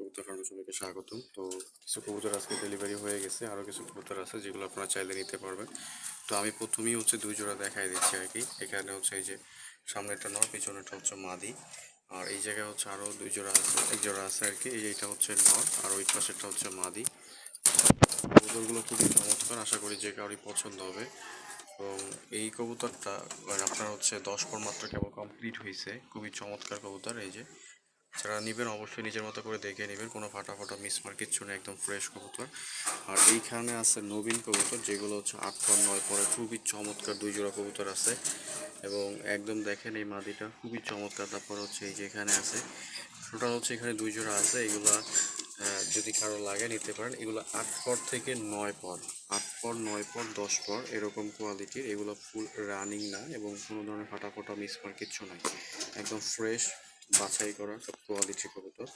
কবুতর ফার্মে সবাইকে স্বাগতম। তো কিছু কবুতর আজকে ডেলিভারি হয়ে গেছে, আরও কিছু কবুতর আছে যেগুলো আপনারা চাইলে নিতে পারবেন। তো আমি প্রথমেই দুই জোড়া দেখাই দিচ্ছি আর কি। এখানে এই যে সামনেটা নর, পিছনেটা মাদি। আর এই জায়গায় আরও দুই জোড়া আছে, এক জোড়া আছে আর কি। এইটা নর আর ওই পাশেরটা মাদি। কবুতরগুলো খুবই চমৎকার, আশা করি যে কারোরই পছন্দ হবে। এবং এই কবুতরটা আপনার 10 পর মাত্র কেবল কমপ্লিট হয়েছে, খুবই চমৎকার কবুতর। এই যে যারা নেবেন অবশ্যই নিজের মতো করে দেখে নেবেন, কোনো ফাটা মিসমার কিচ্ছু নেই, একদম ফ্রেশ কবুতর। আর এইখানে আছে নবীন কবুতর, যেগুলো 8 পর 9 পরে খুবই চমৎকার দুই জোড়া কবুতর আছে। এবং একদম দেখেন এই মাদিটা খুবই চমৎকার। তারপর এই যে এখানে আছে টোটাল এখানে দুই জোড়া আছে। এগুলা যদি কারো লাগে নিতে পারেন। এগুলো 8 পর থেকে 9 পর, 8 পর 9 পর 10 পর এরকম কোয়ালিটির। এগুলো ফুল রানিং না এবং কোনো ধরনের ফাটা মিসমার কিচ্ছু নাই, একদম ফ্রেশ বাছাই করা সব কোয়ালিটির কবুতর।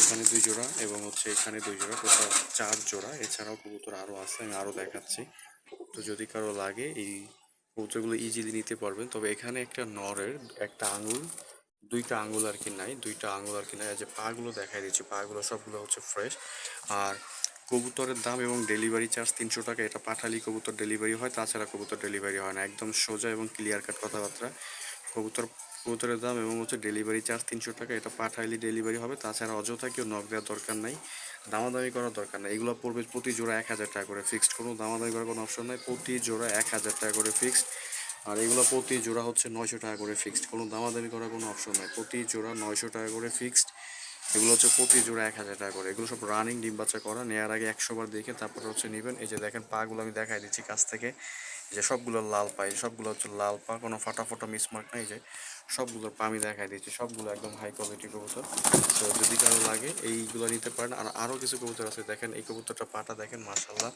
এখানে দুই জোড়া এবং এখানে দুই জোড়া, টোটাল 4 জোড়া। এছাড়াও কবুতর আরও আছে, আমি আরও দেখাচ্ছি। তো যদি কারো লাগে এই কবুতরগুলো ইজিলি নিতে পারবেন। তবে এখানে একটা নরের একটা আঙুল, দুইটা আঙুল আর কি নাই, দুইটা আঙুল আর কি নাই। যে পাগুলো দেখাই দিচ্ছি, পাগুলো সবগুলো ফ্রেশ। আর কবুতরের দাম এবং ডেলিভারি চার্জ 300 টাকা। এটা পাঠালি কবুতর ডেলিভারি হয়, তাছাড়া কবুতর ডেলিভারি হয় না। একদম সোজা এবং ক্লিয়ার কাট কথাবার্তা। কবুতরের দাম এবং ডেলিভারি চার্জ 300 টাকা। এটা পাঠাইলে ডেলিভারি হবে, তাছাড়া অযথা কেউ নক দেওয়ার দরকার নাই, দামাদামি করার দরকার নাই। এগুলো পড়বে প্রতি জোড়া 1000 টাকা করে ফিক্সড, কোনো দামাদামি করার কোনো অপশন নাই। প্রতি জোড়া 1000 টাকা করে ফিক্সড। আর এগুলো প্রতি জোড়া 900 টাকা করে ফিক্সড, কোনো দামাদামি করার কোনো অপশন নাই। প্রতি জোড়া 900 টাকা করে ফিক্সড। এগুলো প্রতি জোড়া 1000 টাকা করে। এগুলো সব রানিং ডিম বাচ্চা করা, নেওয়ার আগে 100 বার দেখে তারপরে নেবেন। এই যে দেখেন পাগুলো আমি দেখাই দিচ্ছি কাছ থেকে। এই যে সবগুলো লাল পা, সবগুলো লাল পা, কোনো ফাটা মিসমার্ক নাই। যে সবগুলোর পা আমি দেখাই দিচ্ছি, সবগুলো একদম হাই কোয়ালিটি কবুতর। তো যদি কারো লাগে এইগুলো নিতে পারেন। আর আরও কিছু কবুতর আছে, দেখেন এই কবুতরটা পাটা দেখেন মাশাল্লাহ।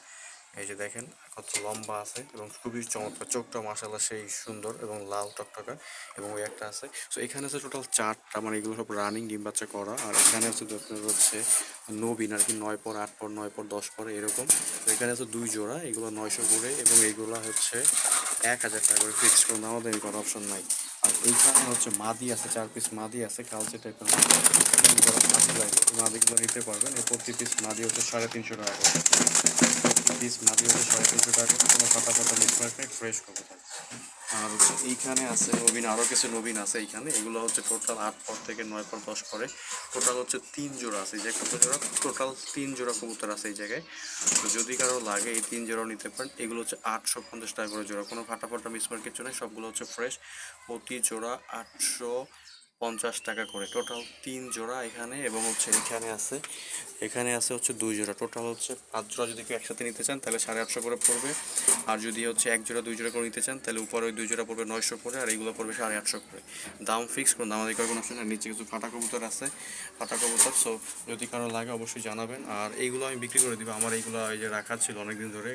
এই যে দেখেন কত লম্বা আছে এবং খুবই চমৎকার, চোখটা মাশাল্লাহ সেই সুন্দর এবং লাল টকটকা। এবং ওই একটা আছে। তো এখানে আছে টোটাল 4টা, মানে এগুলো সব রানিং ডিম বাচ্চা করা। আর এখানে আপনার নবীন আর কি, 9 পর 8 পর 9 পর 10 পরে এরকম। তো এখানে আছে দুই জোড়া, এগুলো 900 করে এবং এইগুলো 1000 টাকা করে ফিক্সড, কোনো দামাদামি করার অপশন নাই। আর এইখানে মাদি আছে, 4 পিস মাদি আছে, কালচে টাইপের মাদিগুলো নিতে পারবেন। এই প্রতি পিস মাদি 350 টাকা করে। পিস মাদি 350 টাকা করে, কোনো ফাটা মিসমার্ক নেই, ফ্রেশ কবুতর। আর এইখানে আছে নবীন, আরও কিছু নবীন আছে এইখানে। এগুলো টোটাল 8 পর থেকে 9 পর 10 পরে, টোটাল 3 জোড়া আছে। এই যে কত জোড়া, টোটাল 3 জোড়া কবুতর আছে এই জায়গায়। তো যদি কারো লাগে এই 3 জোড়াও নিতে পারেন। এগুলো 850 টাকা করে জোড়া, কোনো ফাটা মিসমার্ক কিছু নেই, সবগুলো ফ্রেশ। প্রতি জোড়া 850 টাকা করে, টোটাল 3 জোড়া এখানে। এবং এখানে আছে 2 জোড়া, টোটাল 5 জোড়া। যদি কেউ একসাথে নিতে চান তাহলে 850 করে পড়বে। আর যদি 1 জোড়া 2 জোড়া করে নিতে চান তাহলে উপরে ওই 2 জোড়া পড়বে 900 করে, আর এইগুলো পড়বে 850 করে। দাম ফিক্স, কোনো দামাদি করার কোনো অপশন। আর নিচে কিছু ফাটা কবুতর আছে, ফাটা কবুতর। সো যদি কারো লাগে অবশ্যই জানাবেন। আর এইগুলো আমি বিক্রি করে দিব। আমার এইগুলো এই যে রাখা ছিল অনেকদিন ধরে,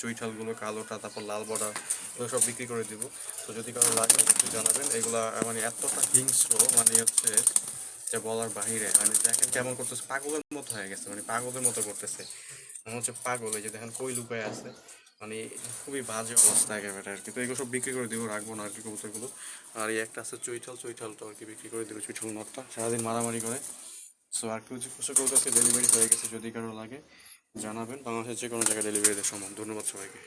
চুইঠালগুলো, কালোটা, তারপর লাল বর্ডার, এগুলো সব বিক্রি করে দিব। তো যদি কারো লাগে অবশ্যই জানাবেন। এগুলা মানে এতটা হিংস্র, মানে যে বলার বাহিরে। মানে দেখেন কেমন করতেছে, পাগলের মতো হয়ে গেছে, মানে পাগলের মতো করতেছে, মনে পাগল। এই যে দেখেন কই লুকায় আছে, মানে খুবই বাজে অবস্থা একেবারে আর কি। তো এগুলো সব বিক্রি করে দিব, রাখবো না আর কি কবুতরগুলো। আর এই একটা আছে চুইঠালটা আর কি বিক্রি করে দেবো, চুইঠাল নটটা সারাদিন মারামারি করে। সো আর কিছু কবুতর ডেলিভারি হয়ে গেছে, যদি কারো লাগে জানাবেন। বাংলাদেশের যে কোনো জায়গায় ডেলিভারি দেওয়া সম্ভব। ধন্যবাদ সবাইকে।